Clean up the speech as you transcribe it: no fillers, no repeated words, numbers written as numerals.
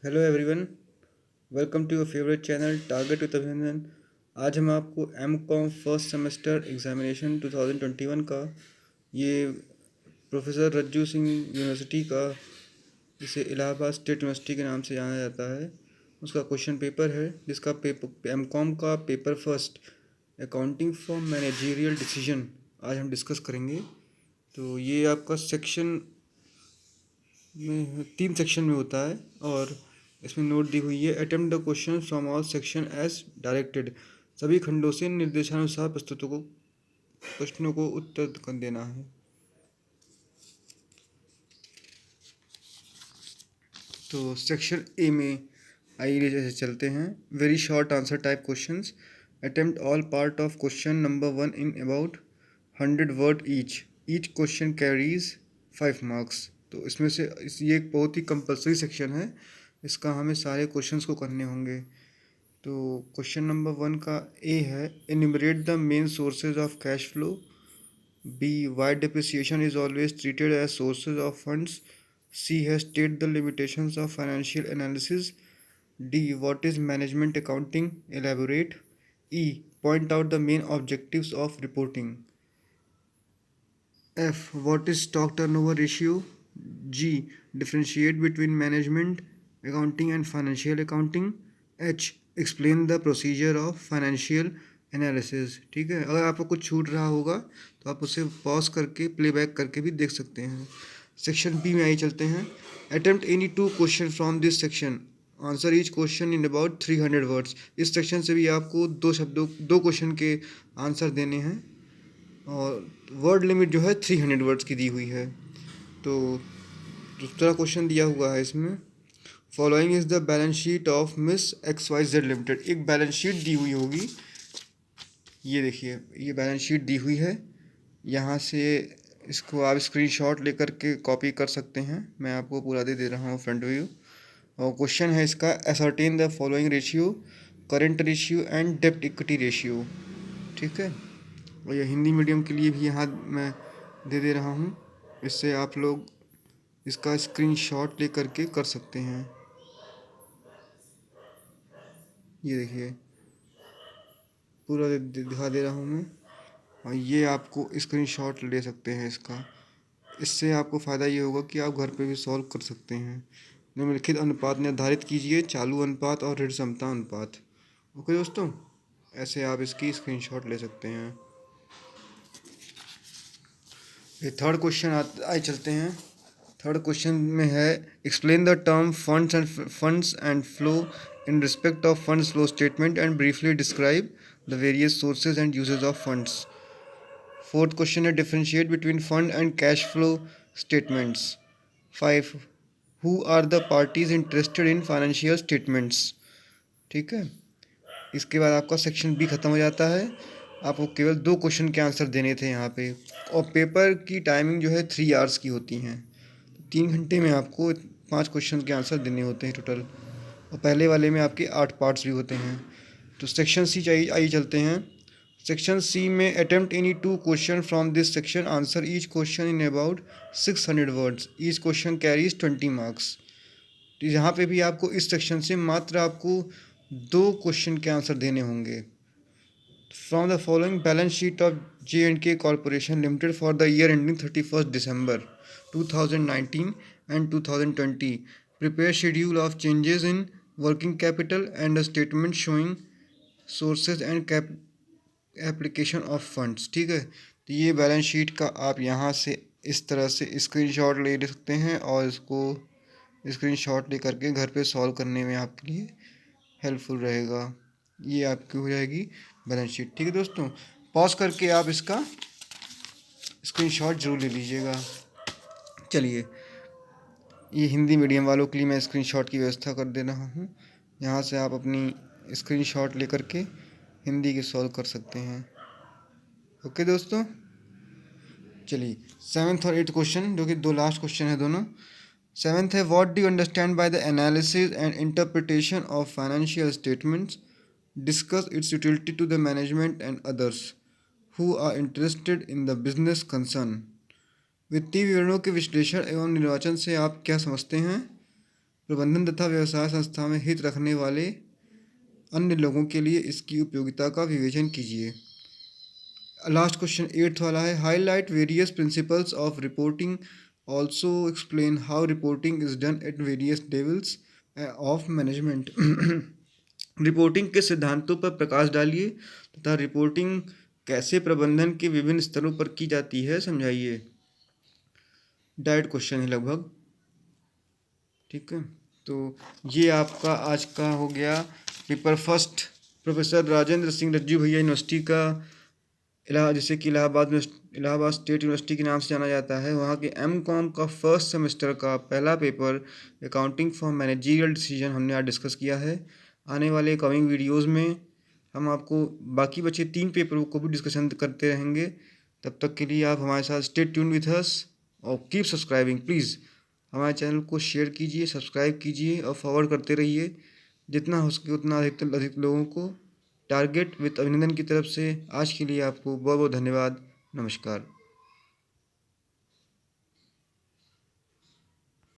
Hello everyone, welcome to your favourite channel target with Abhinandan. आज हम आपको M Com first semester examination 2021 का ये प्रोफेसर रज्जू सिंह यूनिवर्सिटी का, इसे इलाहाबाद स्टेट यूनिवर्सिटी के नाम से जाना जाता है, उसका क्वेश्चन पेपर है जिसका पेपर एम कॉम का paper first accounting for managerial decision आज हम डिस्कस करेंगे। तो ये आपका सेक्शन में 3 सेक्शन में होता है और इसमें नोट दी हुई है, attempt the question from all section as directed. सभी खंडों से निर्देशानुसार प्रश्नों को उत्तर कर देना है। तो सेक्शन ए में आइए जैसे चलते हैं। Very short answer type questions. Attempt all part of question number 1 in about 100 word each question carries 5 marks. तो इसमें से ये एक बहुत ही कंपलसरी सेक्शन है, इसका हमें सारे क्वेश्चंस को करने होंगे। तो क्वेश्चन नंबर 1 का ए है, enumerate the main sources of cash flow. B, why depreciation is always treated as sources of funds. C है, state the limitations of financial analysis. D, what is management accounting? Elaborate. E, point out the main objectives of reporting. F, what is stock turnover ratio? G, differentiate between management accounting and financial accounting. H, explain the procedure of financial analysis. ठीक है, अगर आपको कुछ छूट रहा होगा तो आप उसे पॉज करके प्लेबैक करके भी देख सकते हैं। सेक्शन बी में आइए चलते हैं। Attempt any 2 question from this section, answer each question in about 300 words. इस सेक्शन से भी आपको 2 क्वेश्चन के आंसर देने हैं और वर्ड लिमिट जो है 300 वर्ड्स की दी हुई है। तो दूसरा क्वेश्चन दिया हुआ है इसमें, following is the balance sheet of miss X Y Z limited. एक बैलेंस शीट दी हुई होगी, ये देखिए ये बैलेंस शीट दी हुई है, यहाँ से इसको आप स्क्रीनशॉट लेकर के कॉपी कर सकते हैं। मैं आपको पूरा दे रहा हूँ फ्रंट व्यू। और क्वेश्चन है इसका, ascertain the following ratio, current ratio and डेब्ट इक्विटी रेशियो। ठीक है, और ये हिंदी मीडियम के लिए भी यहाँ मैं दे रहा हूँ, इससे आप लोग इसका स्क्रीनशॉट ले करके कर सकते हैं। ये देखिए पूरा दिखा दे रहा हूँ मैं, और ये आपको स्क्रीनशॉट ले सकते हैं इसका। इससे आपको फ़ायदा ये होगा कि आप घर पे भी सॉल्व कर सकते हैं। निम्नलिखित अनुपात निर्धारित कीजिए, चालू अनुपात और ऋण समता अनुपात। ओके दोस्तों, ऐसे आप इसकी स्क्रीनशॉट ले सकते हैं। ये थर्ड क्वेश्चन आए चलते हैं। थर्ड क्वेश्चन में है, explain the term funds and flow in respect of funds flow statement and briefly describe the various sources and usages of funds. Fourth question है, differentiate between fund and cash flow statements. 5, who are the parties interested in financial statements. ठीक है, इसके बाद आपका section B खत्म हो जाता है। आपको केवल 2 क्वेश्चन के आंसर देने थे यहाँ पे, और पेपर की टाइमिंग जो है 3 आवर्स की होती हैं। 3 घंटे में आपको 5 क्वेश्चन के आंसर देने होते हैं टोटल, और पहले वाले में आपके 8 पार्ट्स भी होते हैं। तो सेक्शन सी चाहिए, आइए चलते हैं। सेक्शन सी में, attempt any 2 question from this section, answer each question in about 600 words, each question carries 20 marks. तो यहाँ पे भी आपको इस सेक्शन से मात्र आपको 2 क्वेश्चन के आंसर देने होंगे। From the following balance sheet of J&K corporation limited for the year ending 31 December 2019 and 2020, prepare schedule of changes in working capital and a statement showing sources and application of funds. ठीक है, तो ये balance sheet का आप यहाँ से इस तरह से स्क्रीनशॉट ले सकते हैं और इसको स्क्रीनशॉट ले करके घर पे सॉल्व करने में आपके लिए हेल्पफुल रहेगा। ये आपकी हो जाएगी बैलेंस शीट। ठीक है दोस्तों, पॉज करके आप इसका स्क्रीनशॉट जरूर ले लीजिएगा। चलिए, ये हिंदी मीडियम वालों के लिए मैं स्क्रीनशॉट की व्यवस्था कर दे रहा हूँ, यहाँ से आप अपनी स्क्रीनशॉट ले करके हिंदी के सॉल्व कर सकते हैं। ओके दोस्तों, चलिए 7th और 8th क्वेश्चन, जो कि 2 लास्ट क्वेश्चन है दोनों। 7th है, what do you understand by the analysis and interpretation of financial statements, discuss its utility to the management and others who are interested in the business concern. वित्तीय विवरणों के विश्लेषण एवं निर्वाचन से आप क्या समझते हैं? प्रबंधन तथा व्यवसाय संस्था में हित रखने वाले अन्य लोगों के लिए इसकी उपयोगिता का विवेचन कीजिए। लास्ट क्वेश्चन 8th वाला है, highlight various principles of reporting, also explain how reporting is done at various levels of management. Reporting के सिद्धांतों पर प्रकाश डालिए तथा रिपोर्टिंग कैसे प्रबंधन के विभिन्न स्तरों पर की जाती है समझाइए। डायरेक्ट क्वेश्चन है लगभग, ठीक है। तो ये आपका आज का हो गया paper first. Professor Rajendra Singh Rajju Bhaiya university का, जैसे कि इलाहाबाद स्टेट यूनिवर्सिटी के नाम से जाना जाता है, वहाँ के M.Com का फर्स्ट सेमेस्टर का पहला paper accounting for managerial decision हमने आज डिस्कस किया है। आने वाले कमिंग वीडियोस में हम आपको बाकी बचे 3 पेपरों को भी डिस्कशन करते रहेंगे। तब तक के लिए आप हमारे साथ स्टे ट्यून विथ अस और कीप सब्सक्राइबिंग। प्लीज़ हमारे चैनल को शेयर कीजिए, सब्सक्राइब कीजिए और फॉरवर्ड करते रहिए। जितना हो सके उतना अधिक लोगों को टारगेट विद अभिनंदन की तरफ से। आज के लिए आपको बहुत बहुत धन्यवाद। नमस्कार।